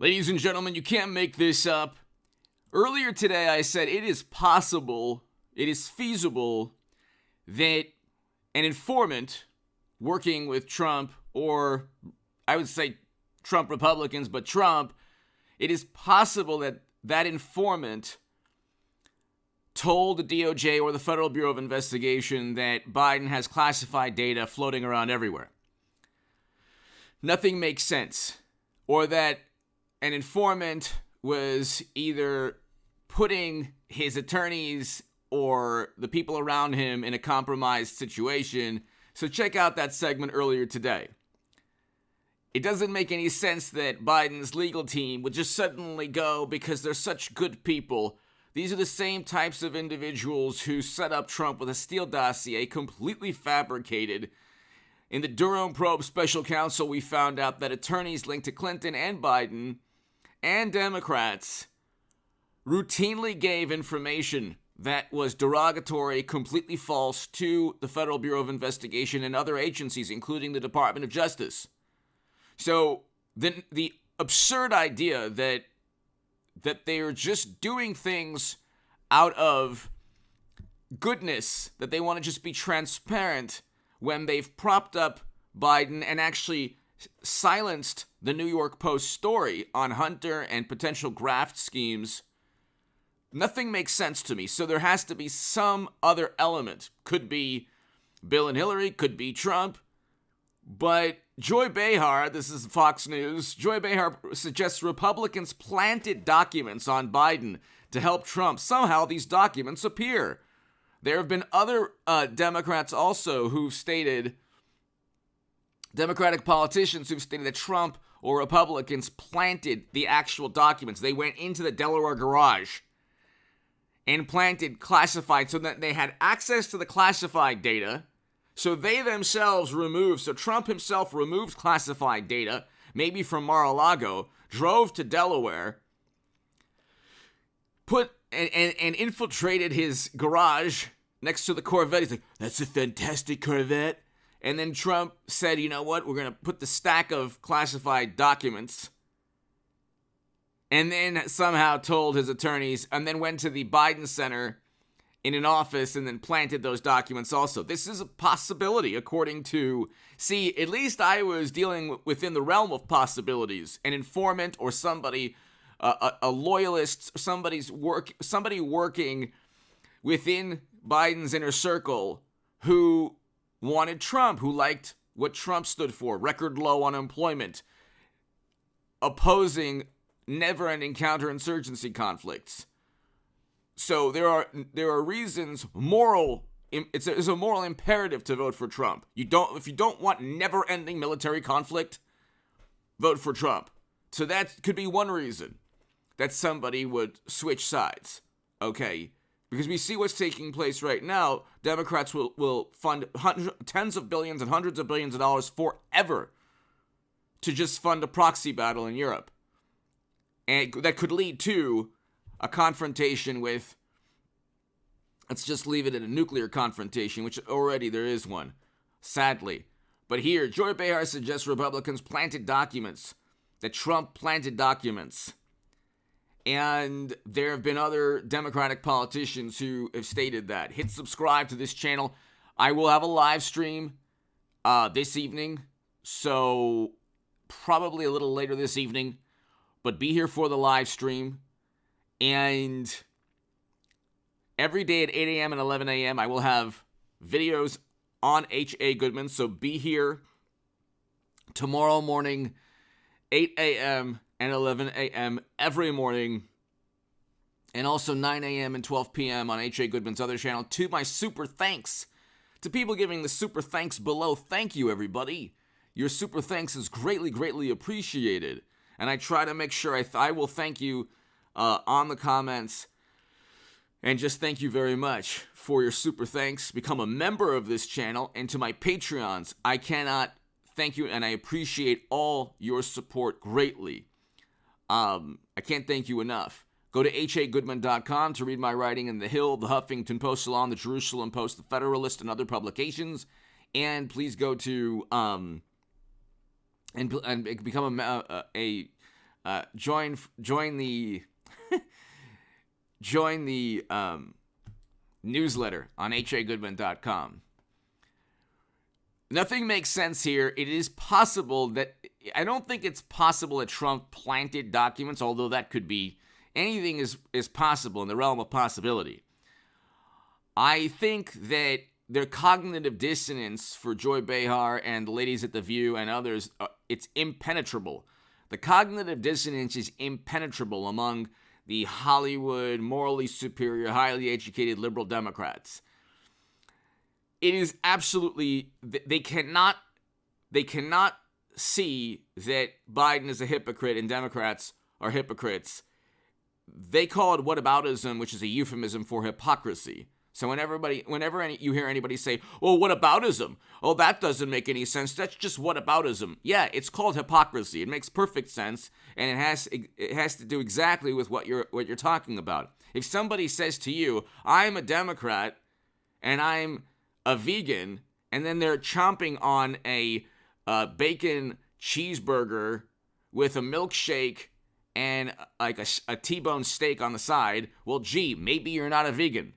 Ladies and gentlemen, you can't make this up. Earlier today, I said it is possible, it is feasible that an informant working with Trump, or I would say Trump Republicans, but Trump, it is possible that that informant told the DOJ or the Federal Bureau of Investigation that Biden has classified data floating around everywhere. Nothing makes sense. Or that an informant was either putting his attorneys or the people around him in a compromised situation. So check out that segment earlier today. It doesn't make any sense that Biden's legal team would just suddenly go because they're such good people. These are the same types of individuals who set up Trump with a Steele dossier completely fabricated. In the Durham probe special counsel, we found out that attorneys linked to Clinton and Biden and Democrats routinely gave information that was derogatory, completely false to the Federal Bureau of Investigation and other agencies, including the Department of Justice. So the absurd idea that they are just doing things out of goodness, that they want to just be transparent when they've propped up Biden and actually silenced the New York Post story on Hunter and potential graft schemes. Nothing makes sense to me. So there has to be some other element. Could be Bill and Hillary, could be Trump. But Joy Behar, this is Fox News, Joy Behar suggests Republicans planted documents on Biden to help Trump. Somehow these documents appear. There have been other Democrats also who've stated, Democratic politicians who've stated that Trump or Republicans planted the actual documents. They went into the Delaware garage and planted classified so that they had access to the classified data. So they themselves removed, so Trump himself removed classified data, maybe from Mar-a-Lago, drove to Delaware, put and infiltrated his garage next to the Corvette. He's like, that's a fantastic Corvette. And then Trump said, you know what, we're going to put the stack of classified documents. And then somehow told his attorneys, and then went to the Biden Center in an office and then planted those documents also. This is a possibility, according to, at least I was dealing within the realm of possibilities. An informant or somebody, a loyalist, somebody working within Biden's inner circle who wanted Trump, who liked what Trump stood for, record low unemployment, opposing never-ending counterinsurgency conflicts. So there are reasons, it's a moral imperative to vote for Trump. If you don't want never-ending military conflict, vote for Trump. So that could be one reason that somebody would switch sides. Okay, because we see what's taking place right now. Democrats will fund tens of billions and hundreds of billions of dollars forever to just fund a proxy battle in Europe. And that could lead to a confrontation with, let's just leave it at a nuclear confrontation, which already there is one, sadly. But here, Joy Behar suggests Republicans planted documents, that Trump planted documents. And there have been other Democratic politicians who have stated that. Hit subscribe to this channel. I will have a live stream this evening, so probably a little later this evening, but be here for the live stream. And every day at 8 a.m. and 11 a.m., I will have videos on H.A. Goodman, so be here tomorrow morning, 8 a.m. and 11 a.m. every morning, and also 9 a.m. and 12 p.m. on H.A. Goodman's other channel. To my super thanks, to people giving the super thanks below, thank you, everybody. Your super thanks is greatly, greatly appreciated, and I try to make sure I will thank you on the comments, and just thank you very much for your super thanks. Become a member of this channel, and to my Patreons, I cannot thank you, and I appreciate all your support greatly. I can't thank you enough. Go to hagoodman.com to read my writing in The Hill, The Huffington Post Salon, The Jerusalem Post, The Federalist, and other publications. And please go to and become join the join the newsletter on hagoodman.com. Nothing makes sense here. It is possible that, I don't think it's possible that Trump planted documents, although that could be, anything is possible in the realm of possibility. I think that their cognitive dissonance for Joy Behar and the ladies at The View and others, it's impenetrable. The cognitive dissonance is impenetrable among the Hollywood, morally superior, highly educated liberal Democrats. It is absolutely, they cannot see that Biden is a hypocrite and Democrats are hypocrites. They call it whataboutism, which is a euphemism for hypocrisy. So whenever you hear anybody say, "Oh, whataboutism," "Oh, that doesn't make any sense. That's just whataboutism." Yeah, it's called hypocrisy. It makes perfect sense, and it has to do exactly with what you're talking about. If somebody says to you, "I'm a Democrat and I'm a vegan," and then they're chomping on a bacon cheeseburger with a milkshake and like a T-bone steak on the side, well, gee, maybe you're not a vegan.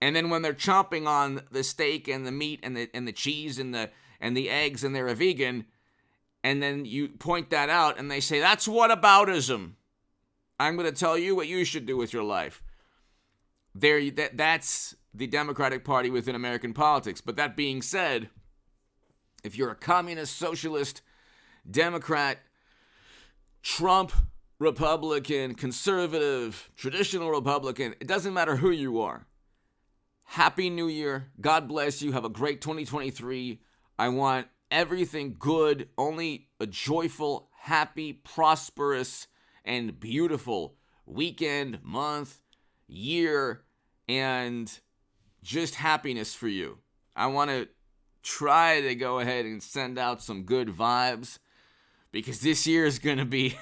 And then when they're chomping on the steak and the meat and the cheese and the eggs and they're a vegan, and then you point that out and they say, "That's whataboutism. I'm going to tell you what you should do with your life." That's the Democratic Party within American politics. But that being said, if you're a communist, socialist, Democrat, Trump, Republican, conservative, traditional Republican, it doesn't matter who you are. Happy New Year. God bless you. Have a great 2023. I want everything good, only a joyful, happy, prosperous, and beautiful weekend, month, year, and just happiness for you. I want to try to go ahead and send out some good vibes, because this year is going to be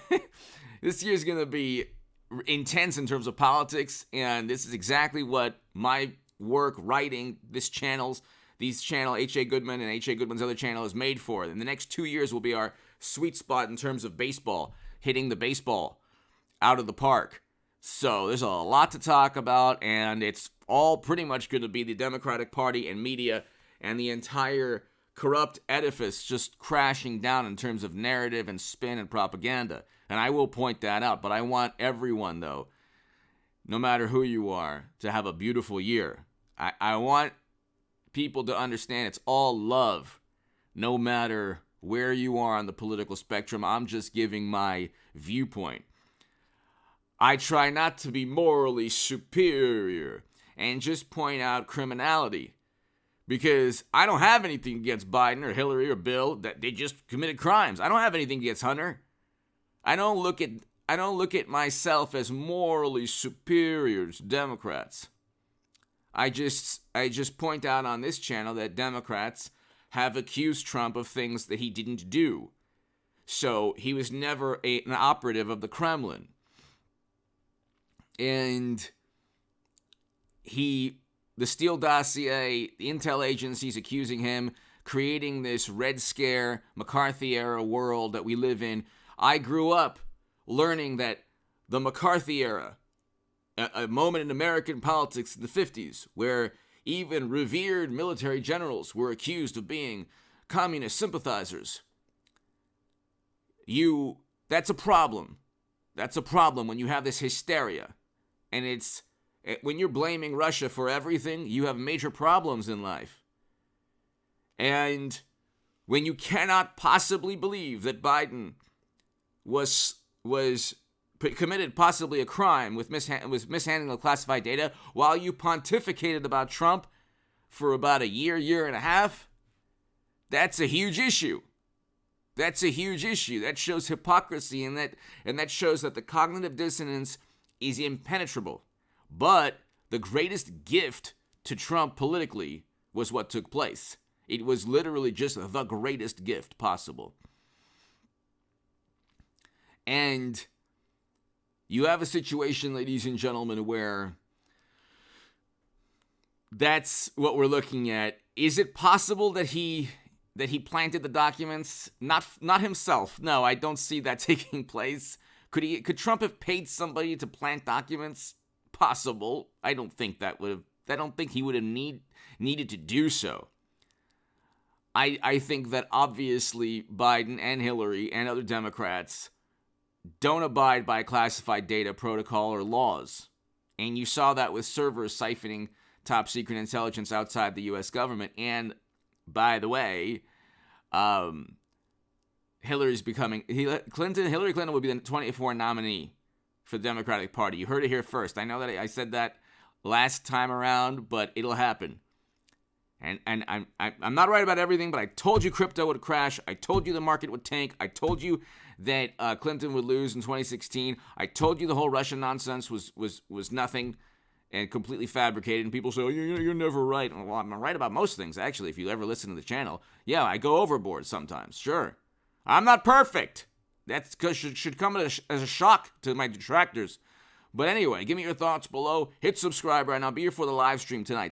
intense in terms of politics, and this is exactly what my work writing these channel H.A. Goodman and H.A. Goodman's other channel is made for. And the next 2 years will be our sweet spot in terms of baseball, hitting the baseball out of the park. So there's a lot to talk about, and it's all pretty much going to be the Democratic Party and media and the entire corrupt edifice just crashing down in terms of narrative and spin and propaganda. And I will point that out, but I want everyone, though, no matter who you are, to have a beautiful year. I want people to understand it's all love, no matter where you are on the political spectrum. I'm just giving my viewpoint. I try not to be morally superior and just point out criminality, because I don't have anything against Biden or Hillary or Bill, that they just committed crimes. I don't have anything against Hunter. I don't look at myself as morally superior to Democrats. I just point out on this channel that Democrats have accused Trump of things that he didn't do. So he was never an operative of the Kremlin. And the Steele dossier, the intel agencies accusing him, creating this Red Scare, McCarthy-era world that we live in. I grew up learning that the McCarthy era, a moment in American politics in the 50s, where even revered military generals were accused of being communist sympathizers. That's a problem. That's a problem when you have this hysteria. And when you're blaming Russia for everything, you have major problems in life. And when you cannot possibly believe that Biden was committed possibly a crime with mishandling of classified data, while you pontificated about Trump for about a year and a half, that's a huge issue. That's a huge issue. That shows hypocrisy, and that shows that the cognitive dissonance is impenetrable. But the greatest gift to Trump politically was what took place. It was literally just the greatest gift possible. And you have a situation, ladies and gentlemen, where that's what we're looking at. Is it possible that he that he planted the documents? Not himself. No, I don't see that taking place. Could Trump have paid somebody to plant documents? Possible. I don't think he would have needed to do so. I think that obviously Biden and Hillary and other Democrats don't abide by classified data protocol or laws. And you saw that with servers siphoning top secret intelligence outside the U.S. government. And by the way, Hillary Clinton will be the 24 nominee for the Democratic Party. You heard it here first. I know that I said that last time around, but it'll happen. And I'm not right about everything, but I told you crypto would crash. I told you the market would tank. I told you that Clinton would lose in 2016. I told you the whole Russian nonsense was nothing and completely fabricated. And people say, oh, you're never right. Well, I'm right about most things, actually, if you ever listen to the channel. Yeah, I go overboard sometimes, sure. I'm not perfect. That's because should come as a shock to my detractors. But anyway, give me your thoughts below. Hit subscribe right now. Be here for the live stream tonight.